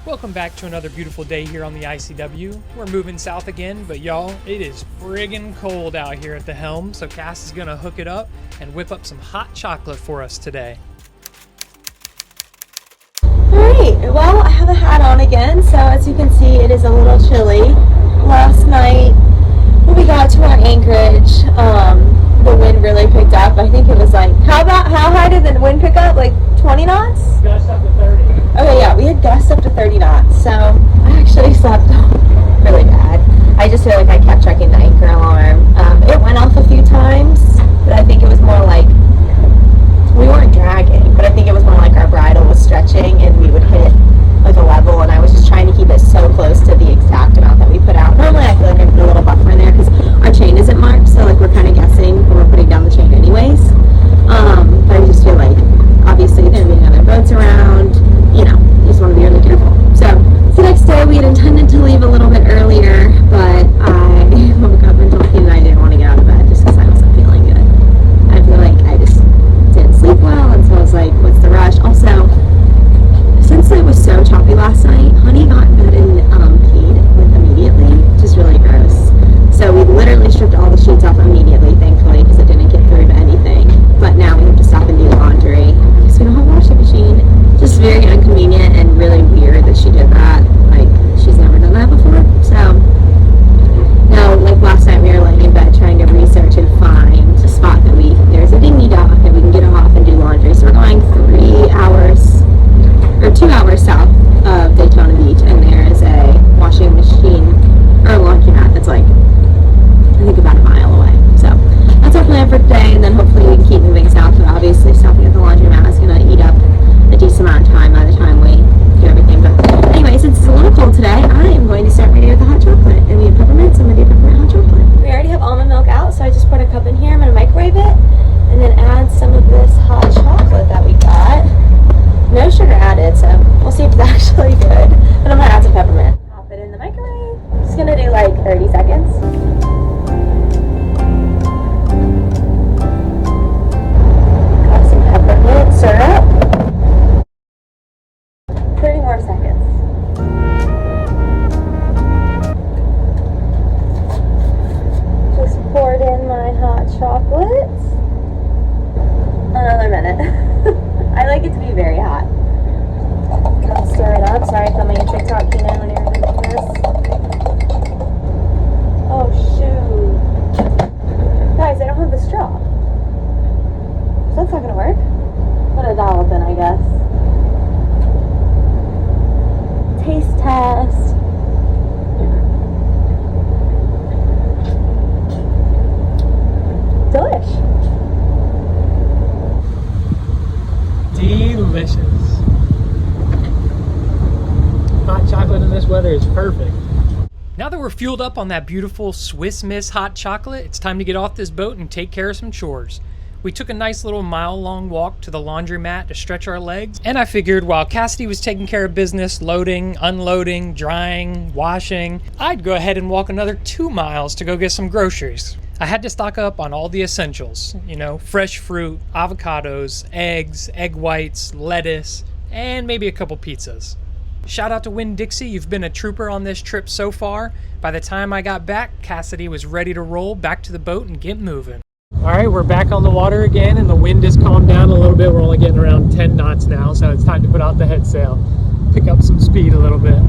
Welcome back to another beautiful day here on the ICW. We're moving south again, but y'all, it is friggin' cold out here at the helm, so Cass is gonna hook it up and whip up some hot chocolate for us today. Alright, well, I have a hat on again, so as you can see, it is a little chilly. Last night, when we got to our anchorage, the wind really picked up. I think it was like, how high did the wind pick up? Like 20 knots? Gust up to 30. Okay, yeah, we had gusts up to 30 knots, so I actually slept really bad. I just feel like I kept checking the anchor alarm. It went off a few times, but I think it was more like, we weren't dragging, but I think it was more like our bridle was stretching and we would hit like a level, and I was just trying to keep it so close to the exact amount that we put out. Normally I feel like I put a little buffer in there because our chain isn't marked, so like we're kind of guessing when we're putting down the chain anyways. But I just feel like obviously there being other boats around, you know, you just want to be really careful. So the next day we had intended to leave a little bit earlier, but I woke up and told Pete that I didn't want to get out of bed just because I wasn't feeling good. I feel like I just didn't sleep well, and so I was like, what's the rush? Also, since it was so choppy last night, Honey got in bed and peed like immediately, which is really gross. So we literally stripped all the sheets off immediately, thankfully, because it didn't get through to anything. But now we have to stop and do laundry because we don't have a washing machine. Just very inconvenient and really weird that she did that. Like, she's never done that before. So now, like last night, we were laying in bed trying to research and find a spot that there's a dinghy dock that we can get off and do laundry. So we're going 3 hours or 2 hours south of Daytona Beach, and there is a washing machine or a laundromat that's like, I think about a mile away. So that's our plan for today, and then hopefully we can keep moving south. But obviously stopping at the laundromat is going to eat up a decent amount of time by the time we do everything. But anyway, since it's a little cold today, I am going to start my day with the hot chocolate. And we have peppermints, so I'm going to do peppermint hot chocolate. We already have almond milk out, so I just poured a cup in here. I'm going to microwave it and then add some of this hot chocolate that we got. No sugar added, so we'll see if it's actually good. But I'm going to add some peppermint. Pop it in the microwave. Just going to do like 30 seconds. Got some peppermint syrup. 30 more seconds. Just poured in my hot chocolate. Another minute. I like it to be very hot. I'll stir it up. Sorry, filming a TikTok, you know, when you're doing this. Oh, shoot. Guys, I don't have the straw. So that's not going to work. Put a dollop in, I guess. Taste test. Delish. Delicious. Hot chocolate in this weather is perfect. Now that we're fueled up on that beautiful Swiss Miss hot chocolate, it's time to get off this boat and take care of some chores. We took a nice little mile-long walk to the laundromat to stretch our legs, and I figured while Cassidy was taking care of business, loading, unloading, drying, washing, I'd go ahead and walk another 2 miles to go get some groceries. I had to stock up on all the essentials, you know, fresh fruit, avocados, eggs, egg whites, lettuce, and maybe a couple pizzas. Shout out to Winn-Dixie, you've been a trooper on this trip so far. By the time I got back, Cassidy was ready to roll back to the boat and get moving. All right, we're back on the water again, and the wind has calmed down a little bit. We're only getting around 10 knots now, so it's time to put out the head sail, pick up some speed a little bit.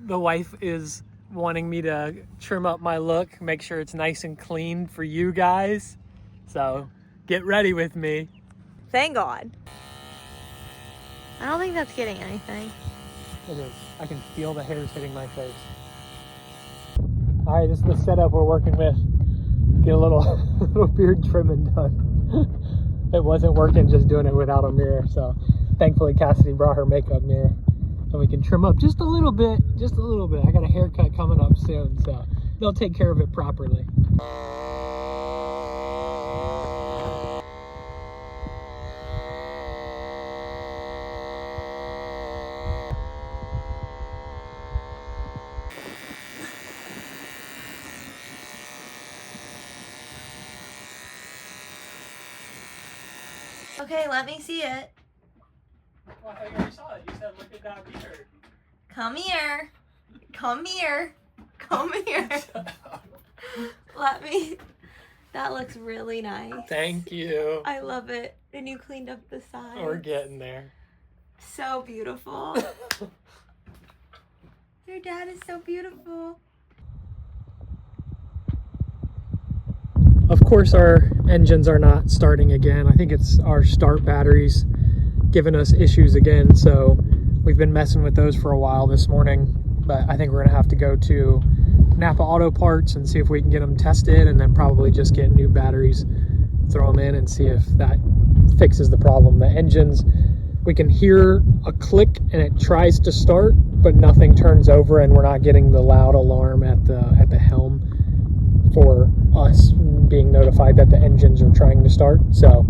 The wife is wanting me to trim up my look, make sure it's nice and clean for you guys. So get ready with me. Thank God. I don't think that's getting anything. It is. I can feel the hairs hitting my face. All right, this is the setup we're working with. Get a little beard trimming done. It wasn't working just doing it without a mirror, so thankfully Cassidy brought her makeup mirror. So we can trim up just a little bit, just a little bit. I got a haircut coming up soon, so they'll take care of it properly. Okay, let me see it. Well, I thought you already saw it. You said look at that beard. Come here. Come here. Come here. Let me. That looks really nice. Thank you. I love it. And you cleaned up the sides. We're getting there. So beautiful. Your dad is so beautiful. Of course, our engines are not starting again. I think it's our start batteries giving us issues again. So we've been messing with those for a while this morning. But I think we're gonna have to go to Napa Auto Parts and see if we can get them tested, and then probably just get new batteries, throw them in and see if that fixes the problem. The engines, we can hear a click and it tries to start, but nothing turns over, and we're not getting the loud alarm at the helm for us being notified that the engines are trying to start. So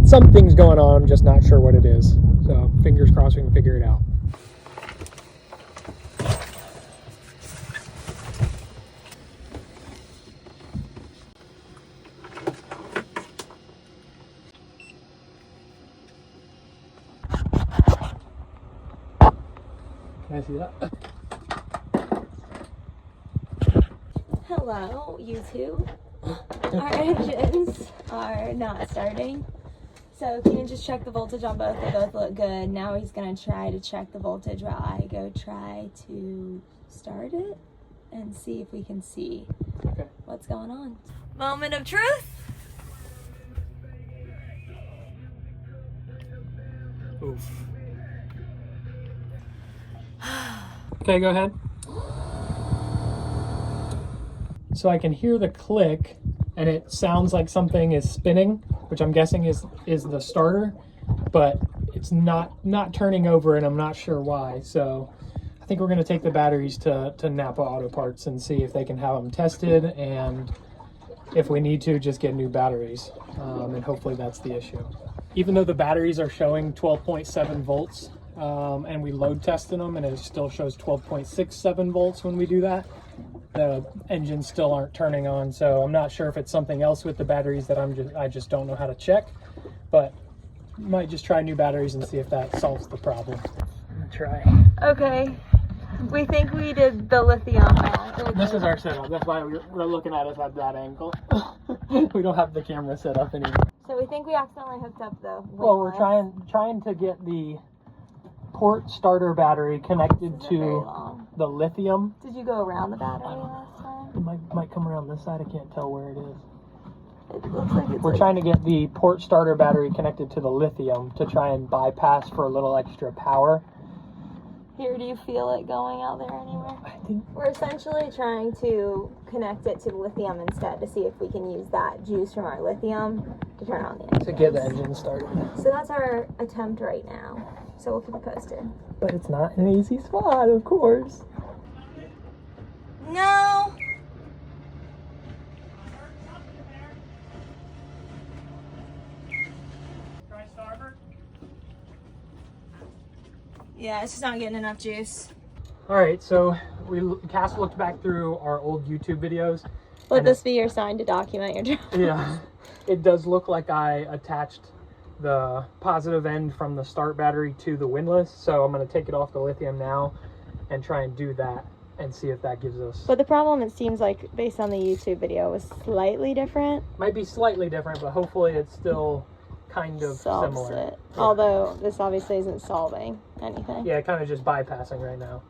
something's going on, I'm just not sure what it is. So fingers crossed we can figure it out. Can I see that? Hello, YouTube. Our engines are not starting. So Keenan just checked the voltage on both. They both look good. Now he's going to try to check the voltage while I go try to start it and see if we can see what's going on. Moment of truth. Oof. Okay, go ahead. So I can hear the click, and it sounds like something is spinning, which I'm guessing is the starter, but it's not turning over, and I'm not sure why. So I think we're going to take the batteries to Napa Auto Parts and see if they can have them tested, and if we need to, just get new batteries, and hopefully that's the issue. Even though the batteries are showing 12.7 volts, and we load tested them, and it still shows 12.67 volts when we do that, the engines still aren't turning on. So I'm not sure if it's something else with the batteries that I just don't know how to check, but might just try new batteries and see if that solves the problem. I'm gonna try. Okay, we think we did the lithium. This is our setup. That's why we're looking at it at that angle. We don't have the camera set up anymore. So we think we accidentally hooked up the. Well, we're trying to get the port starter battery connected to the lithium. Did you go around the battery last time? It might come around this side. I can't tell where it is. It looks like it's. We're trying to get the port starter battery connected to the lithium to try and bypass for a little extra power. Here, do you feel it going out there anywhere? I think We're essentially trying to connect it to the lithium instead to see if we can use that juice from our lithium to turn on the engine. to get the engine started. So that's our attempt right now. So we'll keep it posted. But it's not an easy spot, of course. No! Try starboard. Yeah, it's just not getting enough juice. All right, so Cass looked back through our old YouTube videos. Let this be your sign to document your job. Yeah, it does look like I attached the positive end from the start battery to the windlass, so I'm going to take it off the lithium now and try and do that and see if that gives us. But the problem, it seems like, based on the YouTube video, was slightly different. Might be slightly different, but hopefully it's still kind of Solves similar. it. Yeah. Although this obviously isn't solving anything. Yeah, kind of just bypassing right now.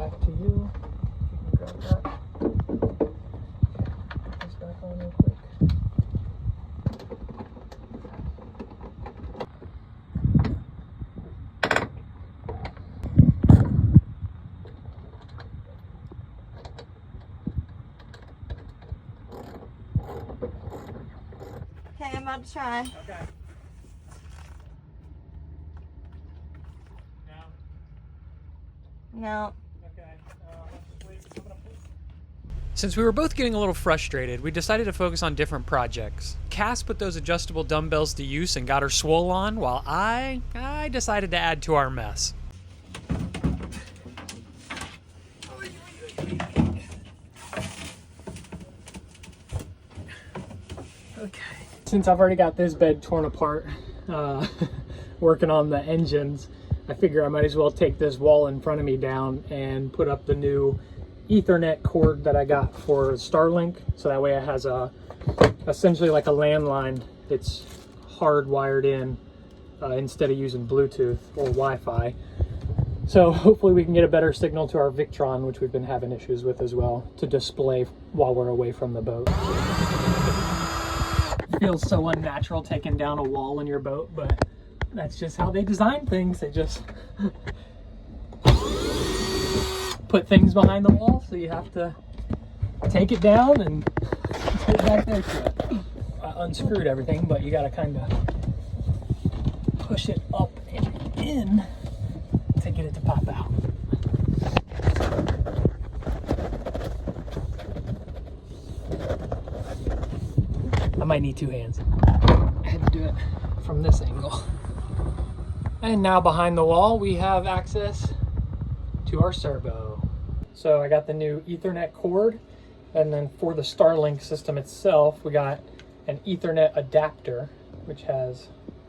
back to you. If you can grab that. Put this back on real quick. Okay, I'm about to try. Okay. No. Okay. Since we were both getting a little frustrated, we decided to focus on different projects. Cass put those adjustable dumbbells to use and got her swole on, while I decided to add to our mess. Okay. Since I've already got this bed torn apart, working on the engines, I figure I might as well take this wall in front of me down and put up the new Ethernet cord that I got for Starlink, so that way it has essentially like a landline that's hardwired in instead of using Bluetooth or Wi-Fi. So hopefully we can get a better signal to our Victron, which we've been having issues with as well, to display while we're away from the boat. It feels so unnatural taking down a wall in your boat, but that's just how they design things. They just put things behind the wall, so you have to take it down and put it back there to it. I unscrewed everything, but you gotta kind of push it up and in to get it to pop out. I might need two hands. I had to do it from this angle. And now behind the wall, we have access to our servo. So I got the new Ethernet cord, and then for the Starlink system itself, we got an Ethernet adapter, which has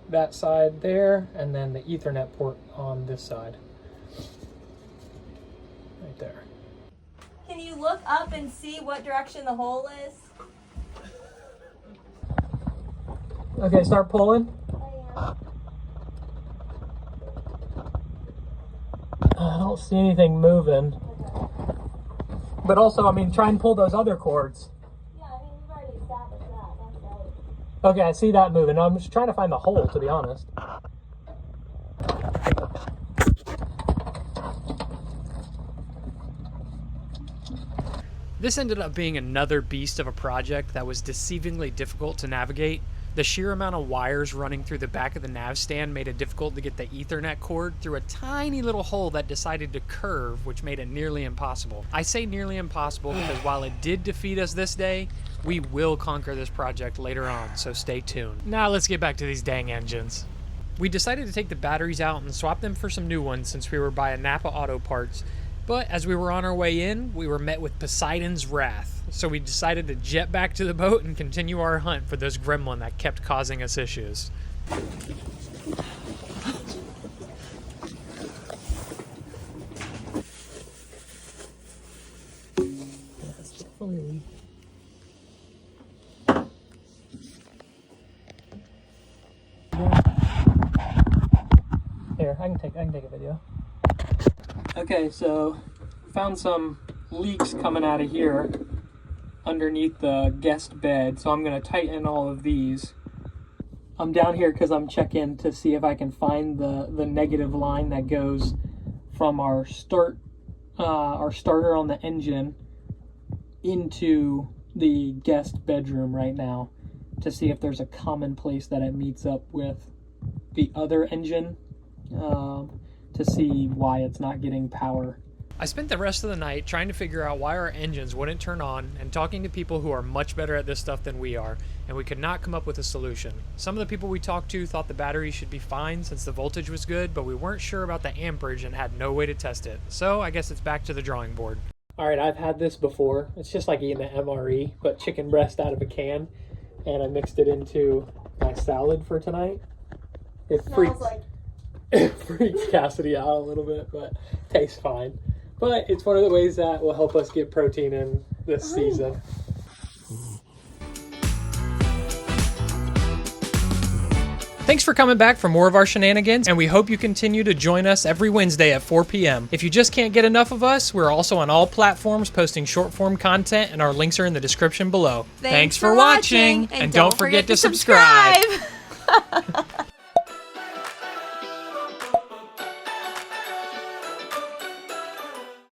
that side there, and then the Ethernet port on this side. Right there. Can you look up and see what direction the hole is? Okay, start pulling. I don't see anything moving. But also, I mean, try and pull those other cords. Yeah, I mean, we've already established that. That's right. Okay, I see that moving. I'm just trying to find the hole, to be honest. This ended up being another beast of a project that was deceivingly difficult to navigate. The sheer amount of wires running through the back of the nav stand made it difficult to get the Ethernet cord through a tiny little hole that decided to curve, which made it nearly impossible. I say nearly impossible because while it did defeat us this day, we will conquer this project later on, so stay tuned. Now let's get back to these dang engines. We decided to take the batteries out and swap them for some new ones since we were by Napa Auto Parts, but as we were on our way in, we were met with Poseidon's wrath. So we decided to jet back to the boat and continue our hunt for this gremlin that kept causing us issues. Here, I can take a video. Okay, so found some leaks coming out of here underneath the guest bed, so I'm going to tighten all of these. I'm down here because I'm checking to see if I can find the negative line that goes from our starter on the engine into the guest bedroom right now, to see if there's a common place that it meets up with the other engine, to see why it's not getting power. I spent the rest of the night trying to figure out why our engines wouldn't turn on and talking to people who are much better at this stuff than we are, and we could not come up with a solution. Some of the people we talked to thought the battery should be fine since the voltage was good, but we weren't sure about the amperage and had no way to test it. So I guess it's back to the drawing board. Alright, I've had this before. It's just like eating an MRE, but chicken breast out of a can, and I mixed it into my salad for tonight. It freaks Cassidy out a little bit, but tastes fine. But it's one of the ways that will help us get protein in this season. Thanks for coming back for more of our shenanigans, and we hope you continue to join us every Wednesday at 4 p.m. If you just can't get enough of us, we're also on all platforms posting short-form content, and our links are in the description below. Thanks for watching, and don't forget to subscribe.